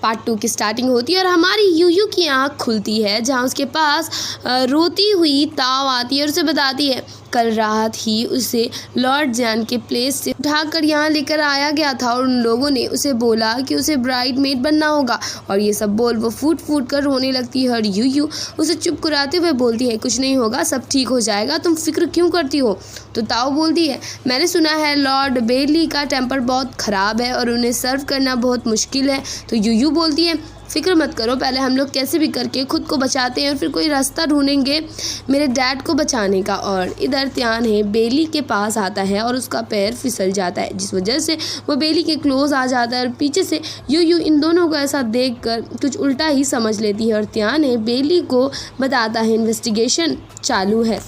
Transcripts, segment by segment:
Part 2 की starting होती है और हमारी यूयू की आँख खुलती है, जहाँ उसके पास रोती हुई ताओ आती है और उसे बताती है कल रात ही उसे लॉर्ड जैन के प्लेस से उठाकर यहाँ लेकर आया गया था और उन लोगों ने उसे बोला कि उसे ब्राइडमेड बनना होगा। और ये सब बोल वो फूट फूट कर रोने लगती है और यूयू उसे चुप कराते हुए बोलती है कुछ नहीं होगा, सब ठीक हो जाएगा, तुम फिक्र क्यों करती हो। तो ताओ बोलती है मैंने सुना है लॉर्ड बेली का टेम्पर बहुत ख़राब है और उन्हें सर्व करना बहुत मुश्किल है। तो यूयू बोलती है फिक्र मत करो, पहले हम लोग कैसे भी करके खुद को बचाते हैं और फिर कोई रास्ता ढूंढेंगे मेरे डैड को बचाने का। और इधर त्यान है बेली के पास आता है और उसका पैर फिसल जाता है, जिस वजह से वो बेली के क्लोज आ जाता है और पीछे से यूयू इन दोनों को ऐसा देखकर कुछ उल्टा ही समझ लेती है और त्यान है बेली को बताता है इन्वेस्टिगेशन चालू है।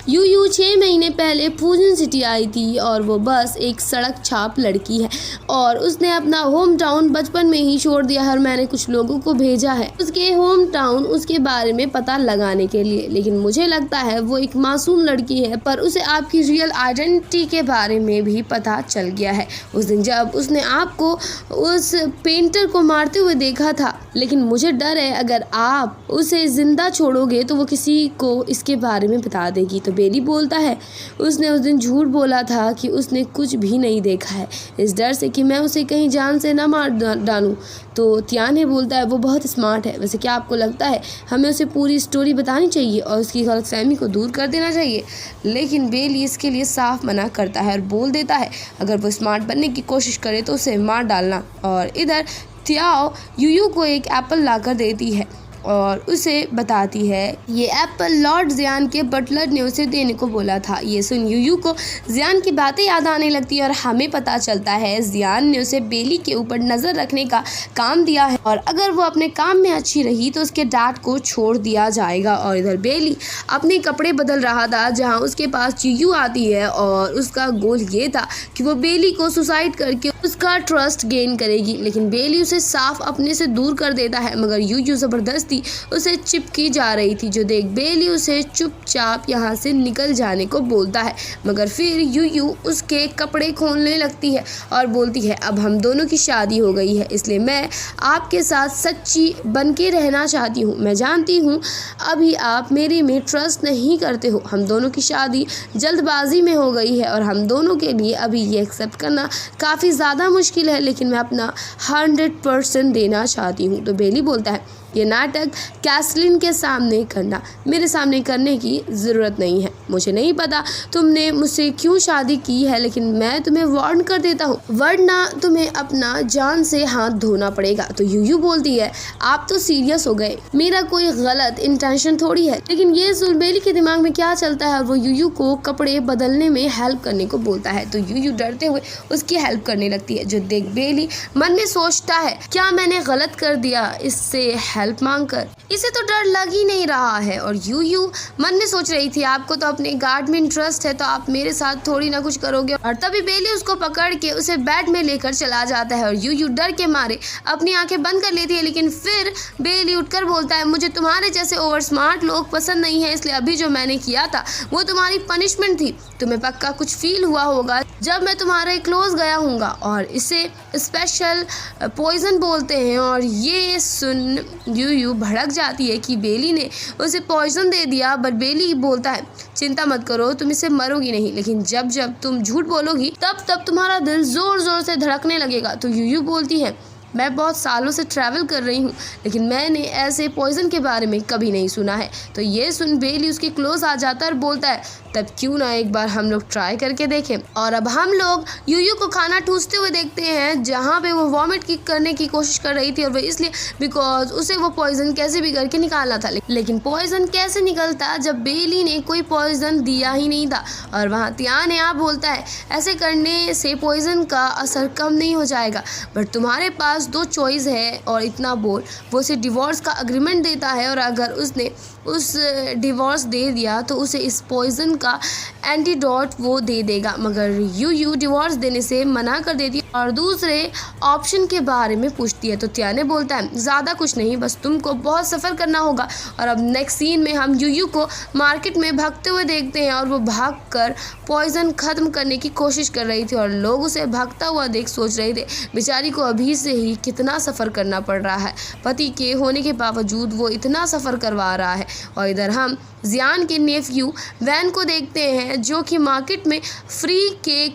यूयू 6 महीने पहले फूजन सिटी आई थी और वो बस एक सड़क छाप लड़की है और उसने अपना होम टाउन बचपन में ही छोड़ दिया है और मैंने कुछ लोगों को भेजा है उसके होम टाउन उसके बारे में पता लगाने के लिए। लेकिन मुझे लगता है वो एक मासूम लड़की है, पर उसे आपकी रियल आइडेंटिटी के बारे में भी पता चल गया है उस दिन जब उसने आपको उस पेंटर को मारते हुए देखा था। लेकिन मुझे डर है अगर आप उसे जिंदा छोड़ोगे तो वो किसी को इसके बारे में बता देगी। तो बेली बोलता है उसने उस दिन झूठ बोला था कि उसने कुछ भी नहीं देखा है, इस डर से कि मैं उसे कहीं जान से ना मार डालूं। तो त्याने बोलता है वो बहुत स्मार्ट है, वैसे क्या आपको लगता है हमें उसे पूरी स्टोरी बतानी चाहिए और उसकी गलतफहमी को दूर कर देना चाहिए। लेकिन बेली इसके लिए साफ मना करता है और बोल देता है अगर वो स्मार्ट बनने की कोशिश करे तो उसे मार डालना। और इधर त्याओ यूयू को एक एप्पल लाकर देती है और उसे बताती है ये एप्पल लॉर्ड जियान के बटलर ने उसे देने को बोला था। ये सुन यूयू को जियान की बातें याद आने लगती है और हमें पता चलता है जियान ने उसे बेली के ऊपर नज़र रखने का काम दिया है और अगर वो अपने काम में अच्छी रही तो उसके डैड को छोड़ दिया जाएगा। और इधर बेली अपने कपड़े बदल रहा था जहाँ उसके पास यूयू आती है और उसका गोल ये था कि वो बेली को सुसाइड करके उसका ट्रस्ट गेन करेगी। लेकिन बेली उसे साफ अपने से दूर कर देता है मगर यूयू ज़बरदस्ती उसे चिपकी जा रही थी, जो देख बेली उसे चुपचाप यहाँ से निकल जाने को बोलता है। मगर फिर यूयू उसके कपड़े खोलने लगती है और बोलती है अब हम दोनों की शादी हो गई है, इसलिए मैं आपके साथ सच्ची बन के रहना चाहती हूँ। मैं जानती हूँ अभी आप मेरे में ट्रस्ट नहीं करते हो, हम दोनों की शादी जल्दबाजी में हो गई है और हम दोनों के लिए अभी ये एक्सेप्ट करना काफ़ी ज़्यादा मुश्किल है, लेकिन मैं अपना 100% देना चाहती हूँ। तो बेली बोलता है ये नाटक कैसलिन के सामने करना, मेरे सामने करने की ज़रूरत नहीं है। मुझे नहीं पता तुमने मुझसे क्यों शादी की है, लेकिन मैं तुम्हें वार्न कर देता हूँ वरना तुम्हें अपना जान से हाथ धोना पड़ेगा। तो यूयू बोलती है आप तो सीरियस हो गए, मेरा कोई गलत इंटेंशन थोड़ी है। लेकिन ये सुन बेली के दिमाग में क्या चलता है और वो यूयू को कपड़े बदलने में हेल्प करने को बोलता है। तो यूयू डरते हुए उसकी हेल्प करने लगती है, जो देख बेली मन में सोचता है क्या मैंने गलत कर दिया इससे हेल्प मांगकर। इसे तो डर लग ही नहीं रहा है और यूयू मन में सोच रही थी आपको तो अपने गार्ड में इंटरेस्ट है तो आप मेरे साथ थोड़ी ना कुछ करोगे। और तभी बेली उसको पकड़ के उसे बेड में लेकर चला जाता है और यूयू डर के मारे अपनी आंखें बंद कर लेती है। लेकिन फिर बेली उठकर बोलता है मुझे तुम्हारे जैसे ओवर स्मार्ट लोग पसंद नहीं है, इसलिए अभी जो मैंने किया था वो तुम्हारी पनिशमेंट थी। तुम्हें पक्का कुछ फील हुआ होगा जब मैं तुम्हारे क्लोज गया हूँगा और इसे स्पेशल पॉइजन बोलते हैं। और ये सुन यूयू भड़क जाती है कि बेली ने उसे पॉइजन दे दिया, बट बेली बोलता है चिंता मत करो तुम इससे मरोगी नहीं, लेकिन जब जब तुम झूठ बोलोगी तब तब तुम्हारा दिल जोर जोर से धड़कने लगेगा। तो यूयू बोलती है मैं बहुत सालों से ट्रैवल कर रही हूँ लेकिन मैंने ऐसे पॉइजन के बारे में कभी नहीं सुना है। तो ये सुन बेली उसके क्लोज आ जाता है और बोलता है तब क्यों ना एक बार हम लोग ट्राई करके देखें। और अब हम लोग यूयू को खाना ठूसते हुए देखते हैं जहाँ पे वो वॉमिट करने की कोशिश कर रही थी और वो इसलिए बिकॉज उसे वो पॉइजन कैसे भी करके निकालना था। लेकिन पॉइजन कैसे निकलता जब बेली ने कोई पॉइजन दिया ही नहीं था। और वहाँ त्यान आप बोलता है ऐसे करने से पॉइजन का असर कम नहीं हो जाएगा, बट तुम्हारे पास 2 चॉइस है और इतना बोल वो उसे डिवोर्स का अग्रीमेंट देता है और अगर उसने उस डिवोर्स दे दिया तो उसे इस पॉइजन का एंटीडोट वो दे देगा, मगर यूयू डिवोर्स देने से मना कर देती है और दूसरे ऑप्शन के बारे में पूछती है। तो त्याने बोलता है ज़्यादा कुछ नहीं, बस तुमको बहुत सफ़र करना होगा। और अब नेक्स्ट सीन में हम यूयू को मार्केट में भागते हुए देखते हैं और वो भागकर पॉइजन ख़त्म करने की कोशिश कर रही थी और लोग उसे भागता हुआ देख सोच रहे थे बेचारी को अभी से ही कितना सफ़र करना पड़ रहा है, पति के होने के बावजूद वो इतना सफ़र करवा रहा है। और इधर हम जियान के नेफ्यू वैन को देखते हैं जो कि मार्केट में फ्री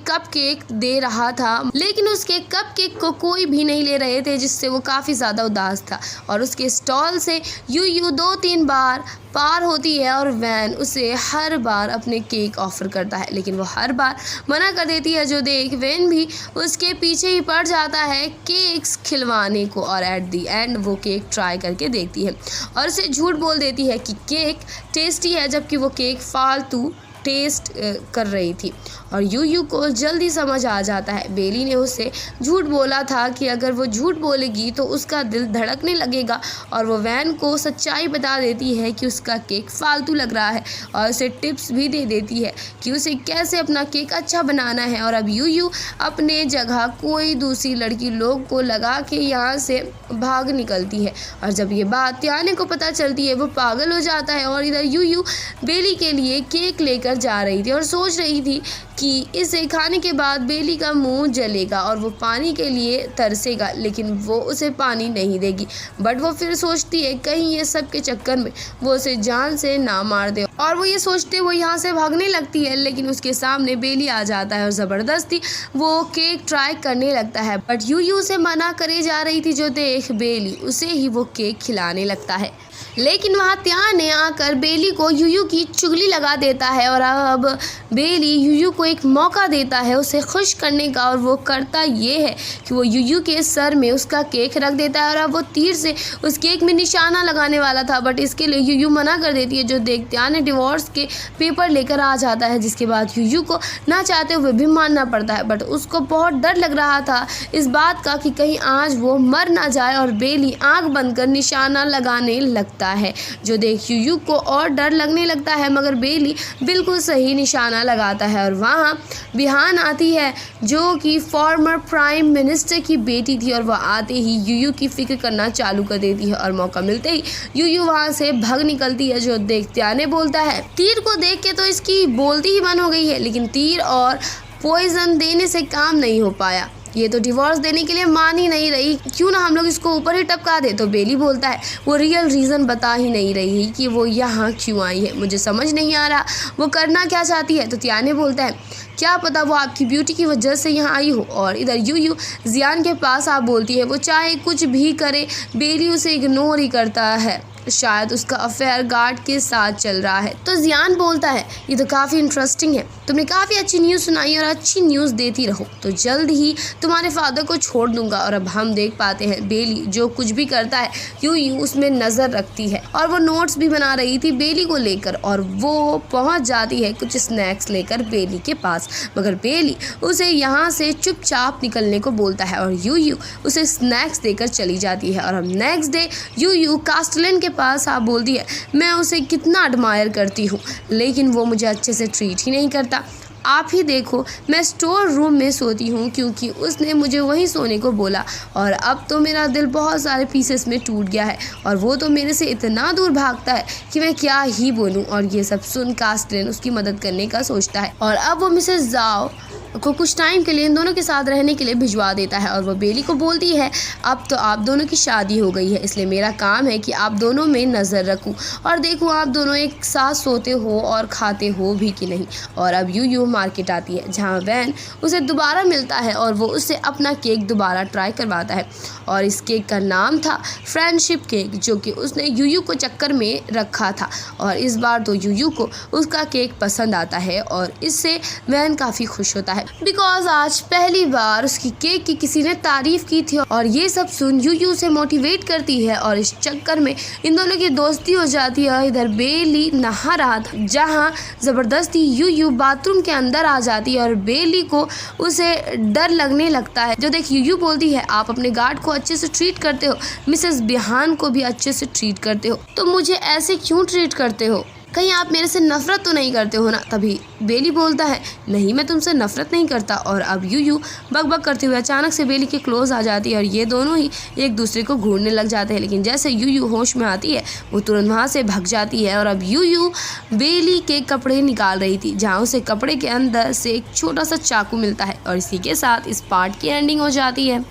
कप केक दे रहा था, लेकिन उसके कप केक को कोई भी नहीं ले रहे थे, जिससे वो काफ़ी ज़्यादा उदास था। और उसके स्टॉल से यूयू 2-3 बार पार होती है और वैन उसे हर बार अपने केक ऑफ़र करता है, लेकिन वो हर बार मना कर देती है। जो देख वैन भी उसके पीछे ही पड़ जाता है केक्स खिलवाने को और एट दी एंड वो केक ट्राई करके देखती है और उसे झूठ बोल देती है कि केक टेस्टी है, जबकि वो केक फालतू टेस्ट कर रही थी। और यूयू को जल्दी समझ आ जाता है बेली ने उसे झूठ बोला था कि अगर वो झूठ बोलेगी तो उसका दिल धड़कने लगेगा, और वो वैन को सच्चाई बता देती है कि उसका केक फालतू लग रहा है और उसे टिप्स भी दे देती है कि उसे कैसे अपना केक अच्छा बनाना है। और अब यूयू अपने जगह कोई दूसरी लड़की लोग को लगा के यहाँ से भाग निकलती है। और जब ये बात त्याने को पता चलती है वो पागल हो जाता है और इधर यूयू बेली के लिए केक लेकर जा रही थी और सोच रही थी कि इसे खाने के बाद बेली का मुंह जलेगा और वो पानी के लिए तरसेगा, लेकिन वो उसे पानी नहीं देगी। बट वो फिर सोचती है कहीं ये सब के चक्कर में वो उसे जान से ना मार दे, और वो ये सोचते वो यहाँ से भागने लगती है, लेकिन उसके सामने बेली आ जाता है और ज़बरदस्ती वो केक ट्राई करने लगता है। बट यूयू उसे मना करे जा रही थी, जो देख बेली उसे ही वो केक खिलाने लगता है। लेकिन वहाँ त्याने आकर बेली को यूयू की चुगली लगा देता है और अब बेली यूयू को एक मौका देता है उसे खुश करने का, और वो करता ये है कि वो यूयू के सर में उसका केक रख देता है और अब वो तीर से उस केक में निशाना लगाने वाला था, बट इसके लिए यूयू मना कर देती है। जो देख त्याने डिवोर्स के पेपर लेकर आ जाता है, जिसके बाद यूयू को ना चाहते हुए भी मानना पड़ता है। बट उसको बहुत डर लग रहा था इस बात का कि कहीं आज वो मर ना जाए, और बेली आँख बंद कर निशाना लगाने लगता है। जो देख यूयू को और डर लगने लगता है, मगर बेली बिल्कुल सही निशाना लगाता है। और वहाँ बिहान आती है जो कि फॉर्मर प्राइम मिनिस्टर की बेटी थी, और वह आते ही यूयू की फिक्र करना चालू कर देती है और मौका मिलते ही यूयू वहाँ से भाग निकलती है। जो देख त्याने बोलता है तीर को देख के तो इसकी बोलती ही बंद हो गई है, लेकिन तीर और पॉइजन देने से काम नहीं हो पाया, ये तो डिवोर्स देने के लिए मान ही नहीं रही, क्यों ना हम लोग इसको ऊपर ही टपका दे। तो बेली बोलता है वो रियल रीज़न बता ही नहीं रही कि वो यहाँ क्यों आई है, मुझे समझ नहीं आ रहा वो करना क्या चाहती है। तो त्याने बोलता है क्या पता वो आपकी ब्यूटी की वजह से यहाँ आई हो। और इधर यूयू जियान के पास आप बोलती है वो चाहे कुछ भी करे बेली उसे इग्नोर ही करता है, शायद उसका अफेयर गार्ड के साथ चल रहा है। तो जियान बोलता है ये तो काफ़ी इंटरेस्टिंग है, तुमने काफ़ी अच्छी न्यूज़ सुनाई और अच्छी न्यूज़ देती रहो, तो जल्द ही तुम्हारे फादर को छोड़ दूंगा। और अब हम देख पाते हैं बेली जो कुछ भी करता है यूयू उसमें नज़र रखती है, और वो नोट्स भी बना रही थी बेली को लेकर, और वो पहुंच जाती है कुछ स्नैक्स लेकर बेली के पास, मगर बेली उसे यहाँ से चुपचाप निकलने को बोलता है और यूयू उसे स्नैक्स देकर चली जाती है। और अब नेक्स्ट डे यूयू कास्टलन के पास आप बोलती है मैं उसे कितना एडमायर करती हूँ, लेकिन वो मुझे अच्छे से ट्रीट ही नहीं करता। आप ही देखो मैं स्टोर रूम में सोती हूँ क्योंकि उसने मुझे वहीं सोने को बोला, और अब तो मेरा दिल बहुत सारे पीसेस में टूट गया है और वो तो मेरे से इतना दूर भागता है कि मैं क्या ही बोलूँ। और ये सब सुन कास्टलन उसकी मदद करने का सोचता है, और अब वो मिसेस जाओ को कुछ टाइम के लिए इन दोनों के साथ रहने के लिए भिजवा देता है। और वो बेली को बोलती है अब तो आप दोनों की शादी हो गई है, इसलिए मेरा काम है कि आप दोनों में नज़र रखूं और देखूं आप दोनों एक साथ सोते हो और खाते हो भी कि नहीं। और अब यूयू मार्केट आती है जहां वैन उसे दोबारा मिलता है और वो उससे अपना केक दोबारा ट्राई करवाता है, और इस केक का नाम था फ्रेंडशिप केक, जो कि उसने यूयू को चक्कर में रखा था। और इस बार तो यूयू को उसका केक पसंद आता है और इससे वैन काफ़ी खुश होता है। है बिकॉज आज पहली बार उसकी केक की किसी ने तारीफ की थी और ये सब सुन यूयू उसे मोटिवेट करती है और इस चक्कर में इन दोनों की दोस्ती हो जाती है। इधर बेली नहा रहा था जहाँ जबरदस्ती यूयू बाथरूम के अंदर आ जाती है और बेली को उसे डर लगने लगता है। जो देख यूयू बोलती है आप अपने गार्ड को अच्छे से ट्रीट करते हो, मिसेस बिहान को भी अच्छे से ट्रीट करते हो, तो मुझे ऐसे क्यों ट्रीट करते हो, कहीं आप मेरे से नफरत तो नहीं करते हो ना। तभी बेली बोलता है नहीं मैं तुमसे नफरत नहीं करता। और अब यूयू बकबक करते हुए अचानक से बेली के क्लोज आ जाती है और ये दोनों ही एक दूसरे को घूरने लग जाते हैं। लेकिन जैसे यूयू होश में आती है वो तुरंत वहाँ से भाग जाती है और अब यूयू बेली के कपड़े निकाल रही थी जहाँ उसे कपड़े के अंदर से एक छोटा सा चाकू मिलता है और इसी के साथ इस पार्ट की एंडिंग हो जाती है।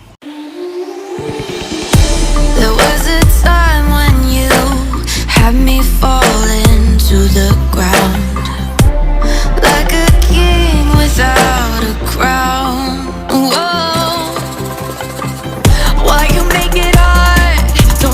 There was a time when you had me